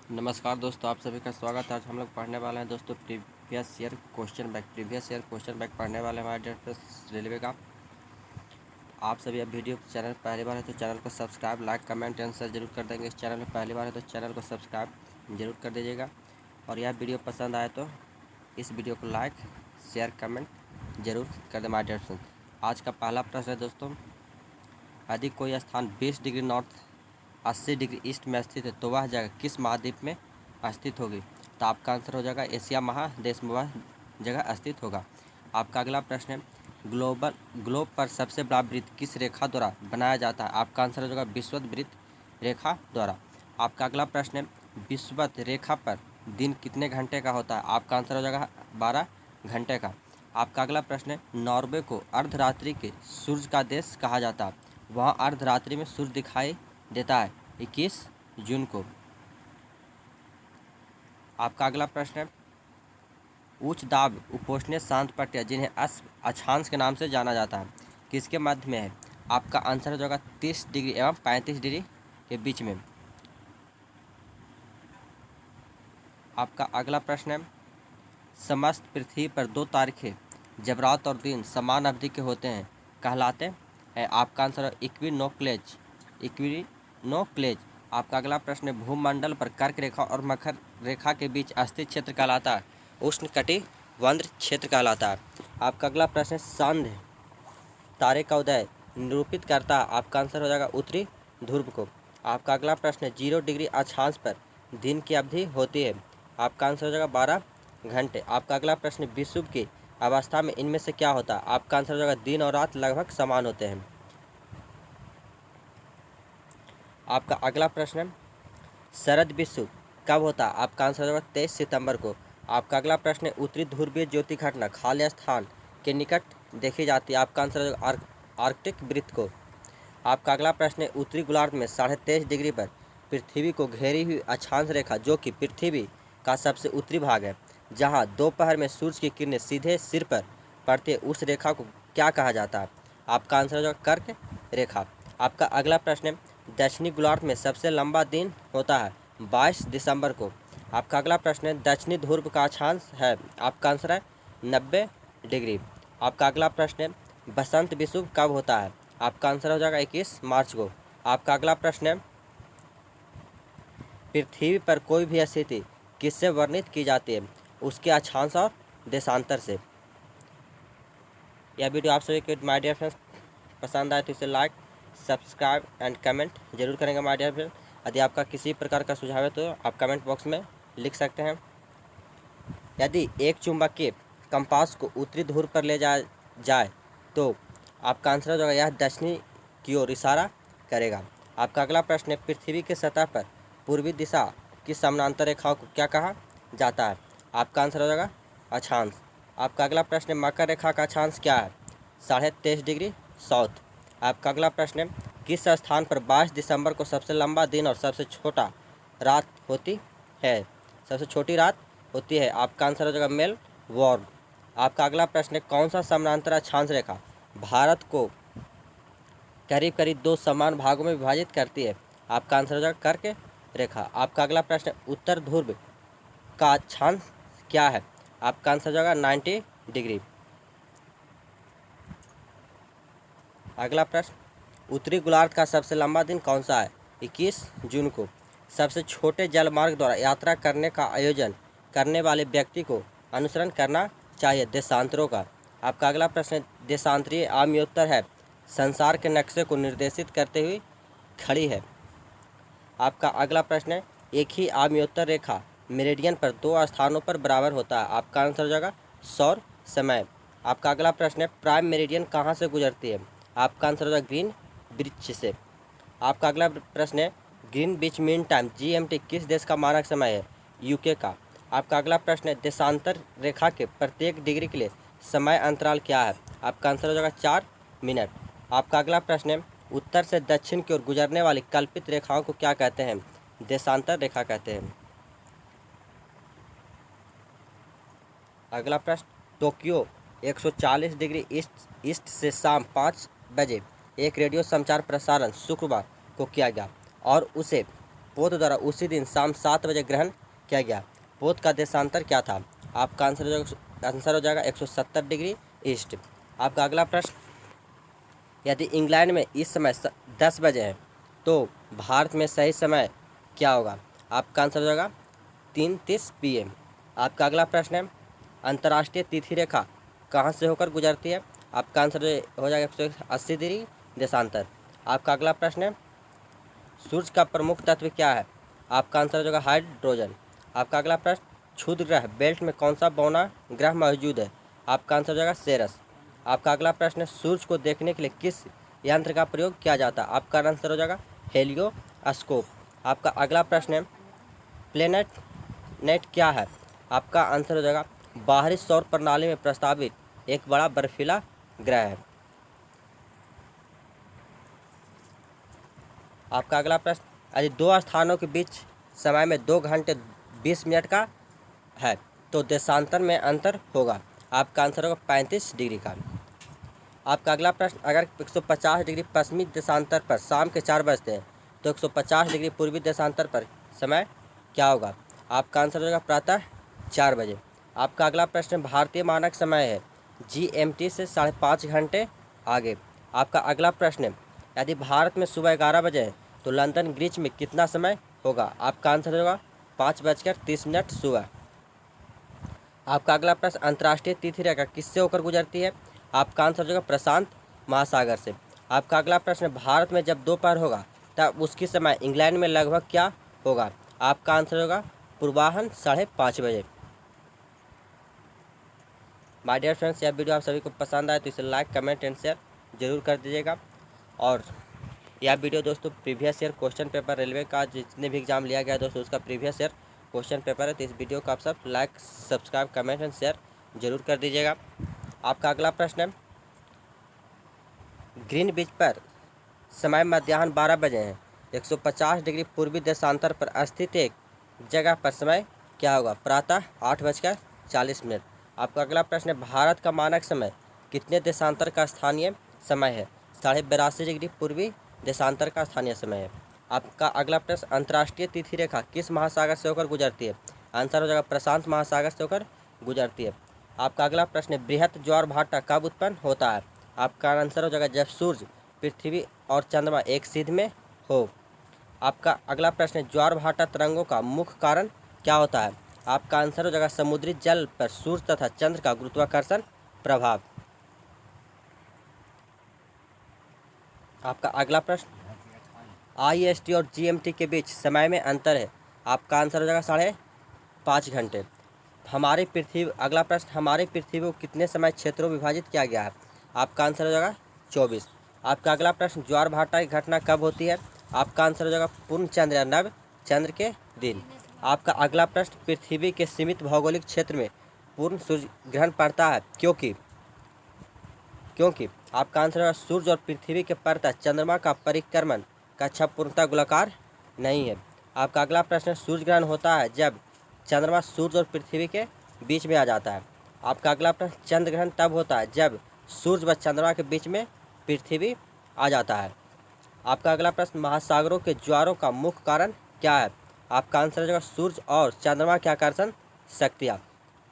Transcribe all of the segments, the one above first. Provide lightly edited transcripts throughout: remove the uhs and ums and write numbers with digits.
नमस्कार दोस्तों, आप सभी का स्वागत है। आज हम लोग पढ़ने वाले हैं दोस्तों प्रीवियस ईयर क्वेश्चन बैंक पढ़ने वाले हैं हमारे डेट रेलवे का। आप सभी अब वीडियो चैनल पहली बार है तो चैनल को subscribe, like, comment and share जरूर कर देंगे। इस चैनल में पहली बार है तो चैनल को सब्सक्राइब जरूर कर दीजिएगा और यह वीडियो पसंद आए तो इस वीडियो को लाइक, शेयर, कमेंट जरूर कर दें हमारे डेट से। आज का पहला प्रश्न है दोस्तों, यदि कोई स्थान 20 डिग्री नॉर्थ 80 डिग्री ईस्ट में स्थित है तो वह जगह किस महाद्वीप में स्थित होगी? तो आपका आंसर हो जाएगा एशिया महादेश में वह जगह स्थित होगा। आपका अगला प्रश्न है, ग्लोब पर सबसे बड़ा वृत्त किस रेखा द्वारा बनाया जाता है? आपका आंसर हो जाएगा विषुवत वृत्त रेखा द्वारा। आपका अगला प्रश्न है, विषुवत रेखा पर दिन कितने घंटे का होता है? आपका आंसर हो जाएगा 12 घंटे का। आपका अगला प्रश्न है, नॉर्वे को अर्धरात्रि के सूर्य का देश कहा जाता है। वहाँ अर्धरात्रि में सूर्य दिखाई देता है 21 जून को। आपका अगला प्रश्न है, उच्च दाब उपोष्णीय शांत पट्टियाँ जिन्हें अक्षांश के नाम से जाना जाता है किसके मध्य में है? आपका आंसर हो जाएगा 30 डिग्री एवं 35 डिग्री के बीच में। आपका अगला प्रश्न है, समस्त पृथ्वी पर 2 तारीखें जब रात और दिन समान अवधि के होते हैं कहलाते हैं। आपका आंसर है इक्विनोक्लेज। आपका अगला प्रश्न है, भूमंडल पर कर्क रेखा और मकर रेखा के बीच स्थित क्षेत्र कहलाता है उष्णकटिबंधीय क्षेत्र कहलाता है। आपका अगला प्रश्न है, सांध्य तारे का उदय निरूपित करता है। आपका आंसर हो जाएगा उत्तरी ध्रुव को। आपका अगला प्रश्न है, 0 डिग्री अक्षांश पर दिन की अवधि होती है। आपका आंसर हो जाएगा 12 घंटे। आपका अगला प्रश्न, विषुव की अवस्था में इनमें से क्या होता है? आपका आंसर हो जाएगा दिन और रात लगभग समान होते हैं। आपका अगला प्रश्न है, शरद विषुव कब होता है? आपका आंसर हो जाएगा 23 सितंबर को। आपका अगला प्रश्न है, उत्तरी ध्रुवीय ज्योति घटना खाली स्थान के निकट देखी जाती है। आपका आंसर हो जाएगा आर्कटिक वृत्त को। आपका अगला प्रश्न है, उत्तरी गोलार्ध में 23.5 डिग्री पर पृथ्वी को घेरी हुई अक्षांश रेखा जो कि पृथ्वी का सबसे उत्तरी भाग है, जहां दोपहर में सूर्य की किरणें सीधे सिर पर पड़ती है, उस रेखा को क्या कहा जाता है? आपका आंसर हो जाएगा कर्क रेखा। आपका अगला प्रश्न है, दक्षिणी गोलार्ध में सबसे लंबा दिन होता है 22 दिसंबर को। आपका अगला प्रश्न है, दक्षिणी ध्रुव का अक्षांश है? आपका आंसर है 90 डिग्री। आपका अगला प्रश्न है, बसंत विषुव कब होता है? आपका आंसर हो जाएगा 21 मार्च को। आपका अगला प्रश्न है, पृथ्वी पर कोई भी स्थिति किससे वर्णित की जाती है? उसके अक्षांश और देशांतर से। यह वीडियो आप सभी के माय डियर फ्रेंड्स पसंद आए तो इसे लाइक, सब्सक्राइब एंड कमेंट जरूर करेंगे माय डियर फ्रेंड। यदि आपका किसी प्रकार का सुझाव है तो आप कमेंट बॉक्स में लिख सकते हैं। यदि एक चुंबकीय कंपास को उत्तरी ध्रुव पर ले जाए तो आपका आंसर हो जाएगा यह दक्षिणी की ओर इशारा करेगा। आपका अगला प्रश्न है, पृथ्वी की सतह पर पूर्वी दिशा की समानांतर रेखाओं को क्या कहा जाता है? आपका आंसर हो जाएगा अक्षांश। आपका अगला प्रश्न है, मकर रेखा का अक्षांश क्या है? 23.5 डिग्री साउथ। आपका अगला प्रश्न है, किस स्थान पर 22 दिसंबर को सबसे लंबा दिन और सबसे छोटा रात होती है? सबसे छोटी रात होती है। आपका आंसर हो जाएगा मेलबोर्न। आपका अगला प्रश्न है, कौन सा समानांतर अक्षांश रेखा भारत को करीब करीब 2 समान भागों में विभाजित करती है? आपका आंसर हो जाएगा कर्क रेखा। आपका अगला प्रश्न, उत्तर ध्रुव का अक्षांश क्या है? आपका आंसर हो जाएगा 90 डिग्री। अगला प्रश्न, उत्तरी गोलार्ध का सबसे लंबा दिन कौन सा है? 21 जून को। सबसे छोटे जलमार्ग द्वारा यात्रा करने का आयोजन करने वाले व्यक्ति को अनुसरण करना चाहिए देशांतरों का। आपका अगला प्रश्न, देशांतरीय आमयोत्तर है संसार के नक्शे को निर्देशित करते हुए खड़ी है। आपका अगला प्रश्न है, एक ही आमयोत्तर रेखा मेरिडियन पर 2 स्थानों पर बराबर होता है? आपका आंसर हो जाएगा सौर समय। आपका अगला प्रश्न है, प्राइम मेरिडियन कहाँ से गुजरती है? आपका आंसर हो जाएगा ग्रीन ब्रिज से। आपका अगला प्रश्न है, ग्रीन बीच मीन टाइम GMT किस देश का मानक समय है? यूके का। आपका अगला प्रश्न है, देशांतर रेखा के प्रत्येक डिग्री के लिए समय अंतराल क्या है? आपका आंसर हो जाएगा 4 मिनट। आपका अगला प्रश्न है, उत्तर से दक्षिण की ओर गुजरने वाली कल्पित रेखाओं को क्या कहते हैं? देशांतर रेखा कहते हैं। अगला प्रश्न, टोक्यो 140 डिग्री ईस्ट से शाम 5 बजे एक रेडियो संचार प्रसारण शुक्रवार को किया गया और उसे पोत द्वारा उसी दिन शाम 7 बजे ग्रहण किया गया। पोत का देशांतर क्या था? आपका आंसर हो जाएगा 170 डिग्री ईस्ट। आपका अगला प्रश्न, यदि इंग्लैंड में इस समय 10 बजे है तो भारत में सही समय क्या होगा? आपका आंसर हो जाएगा 3:30 PM। आपका अगला प्रश्न है, अंतर्राष्ट्रीय तिथि रेखा कहाँ से होकर गुजरती है? आपका आंसर हो जाएगा 180 डिग्री देशांतर। आपका अगला प्रश्न है, सूर्य का प्रमुख तत्व क्या है? आपका आंसर हो जाएगा हाइड्रोजन। आपका अगला प्रश्न, क्षुद्र ग्रह बेल्ट में कौन सा बौना ग्रह मौजूद है? आपका आंसर हो जाएगा सेरस। आपका अगला प्रश्न है, सूर्य को देखने के लिए किस यंत्र का प्रयोग किया जाता है? आपका आंसर हो जाएगा हेलियोस्कोप। आपका अगला प्रश्न है, प्लेनेट नेट क्या है? आपका आंसर हो जाएगा बाहरी सौर प्रणाली में प्रस्तावित एक बड़ा बर्फीला ग्रह है। आपका अगला प्रश्न, यदि दो स्थानों के बीच समय में 2 घंटे 20 मिनट का है तो देशांतर में अंतर होगा। आपका आंसर होगा 35 डिग्री का। आपका अगला प्रश्न, अगर 150 डिग्री पश्चिमी देशांतर पर शाम के 4 बजते हैं तो 150 डिग्री पूर्वी देशांतर पर समय क्या होगा? आपका आंसर होगा प्रातः 4 बजे। आपका अगला प्रश्न, भारतीय मानक समय है GMT से 5.5 घंटे आगे। आपका अगला प्रश्न है, यदि भारत में सुबह 11 बजे है तो लंदन ग्रीच में कितना समय होगा? आपका आंसर होगा 5:30 सुबह। आपका अगला प्रश्न, अंतर्राष्ट्रीय तिथि रेखा किससे होकर गुजरती है? आपका आंसर होगा प्रशांत महासागर से। आपका अगला प्रश्न, भारत में जब दोपहर होगा तब उसकी समय इंग्लैंड में लगभग क्या होगा? आपका आंसर होगा पूर्वाह्न 5:30 बजे। माय डियर फ्रेंड्स, यह वीडियो आप सभी को पसंद आए तो इसे लाइक कमेंट एंड शेयर जरूर कर दीजिएगा। और यह वीडियो दोस्तों previous year question paper railway का जितने भी एग्जाम लिया गया दोस्तों उसका प्रीवियस ईयर क्वेश्चन पेपर है, तो इस वीडियो को आप सब like subscribe comment and share जरूर कर दीजिएगा। आपका अगला प्रश्न है, ग्रीनविच पर समय मध्याह्न 12 बजे है। 150 डिग्री पूर्वी देशांतर पर स्थित एक जगह पर समय क्या होगा? प्रातः 8:40। आपका अगला प्रश्न है, भारत का मानक समय कितने देशांतर का स्थानीय समय है? 82.5 डिग्री पूर्वी देशांतर का स्थानीय समय है। आपका अगला प्रश्न, अंतर्राष्ट्रीय तिथि रेखा किस महासागर से होकर गुजरती है? आंसर हो जाएगा प्रशांत महासागर से होकर गुजरती है। आपका अगला प्रश्न है, बृहत ज्वार भाटा कब उत्पन्न होता है? आपका आंसर हो जाएगा जब सूर्य, पृथ्वी और चंद्रमा एक सिध में हो। आपका अगला प्रश्न है, ज्वार भाटा तरंगों का मुख्य कारण क्या होता है? आपका आंसर हो जाएगा समुद्री जल पर सूर्य तथा चंद्र का गुरुत्वाकर्षण प्रभाव। आपका अगला प्रश्न, IST और GMT के बीच समय में अंतर है। आपका आंसर हो जाएगा 5.5 घंटे। हमारी पृथ्वी, अगला प्रश्न, हमारी पृथ्वी को कितने समय क्षेत्रों में विभाजित किया गया है? आपका आंसर हो जाएगा 24। आपका अगला प्रश्न, ज्वार भाटा की घटना कब होती है? आपका आंसर हो जाएगा पूर्ण चंद्र या नव चंद्र के दिन। आपका अगला प्रश्न, पृथ्वी के सीमित भौगोलिक क्षेत्र में पूर्ण सूर्य ग्रहण पड़ता है क्योंकि आपका आंसर होगा सूर्य और पृथ्वी के परतः चंद्रमा का परिक्रमण कक्षा पूर्णतः गोलाकार नहीं है। आपका अगला प्रश्न, सूर्य ग्रहण होता है जब चंद्रमा सूर्य और पृथ्वी के बीच में आ जाता है। आपका अगला प्रश्न, चंद्र ग्रहण तब होता है जब सूर्य व चंद्रमा के बीच में पृथ्वी आ जाता है। आपका अगला प्रश्न, महासागरों के ज्वारों का मुख्य कारण क्या है? आपका आंसर हो जाएगा सूर्य और चंद्रमा की आकर्षण शक्तियाँ।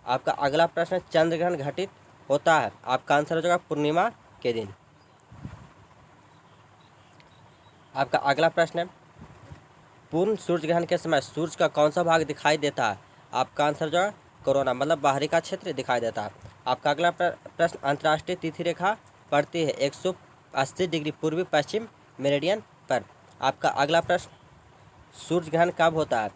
आपका अगला प्रश्न, चंद्र ग्रहण घटित होता है। आपका आंसर हो जाएगा पूर्णिमा के दिन। आपका अगला प्रश्न है, पूर्ण सूर्य ग्रहण के समय सूर्य का कौन सा भाग दिखाई देता है? आपका आंसर जो है कोरोना मतलब बाहरी का क्षेत्र दिखाई देता है। आपका अगला प्रश्न, अंतर्राष्ट्रीय तिथि रेखा पड़ती है 180 डिग्री पूर्वी पश्चिम मेरिडियन पर। आपका अगला प्रश्न, सूर्य ग्रहण कब होता है?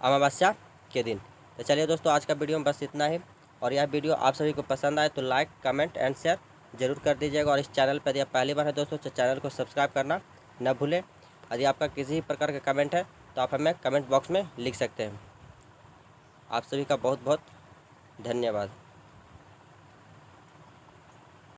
अमावस्या के दिन। तो चलिए दोस्तों, आज का वीडियो में बस इतना ही। और यह वीडियो आप सभी को पसंद आए तो लाइक कमेंट एंड शेयर जरूर कर दीजिएगा। और इस चैनल पर यदि आप पहली बार है दोस्तों तो चैनल को सब्सक्राइब करना न भूलें। यदि आपका किसी भी प्रकार का कमेंट है तो आप हमें कमेंट बॉक्स में लिख सकते हैं। आप सभी का बहुत बहुत धन्यवाद।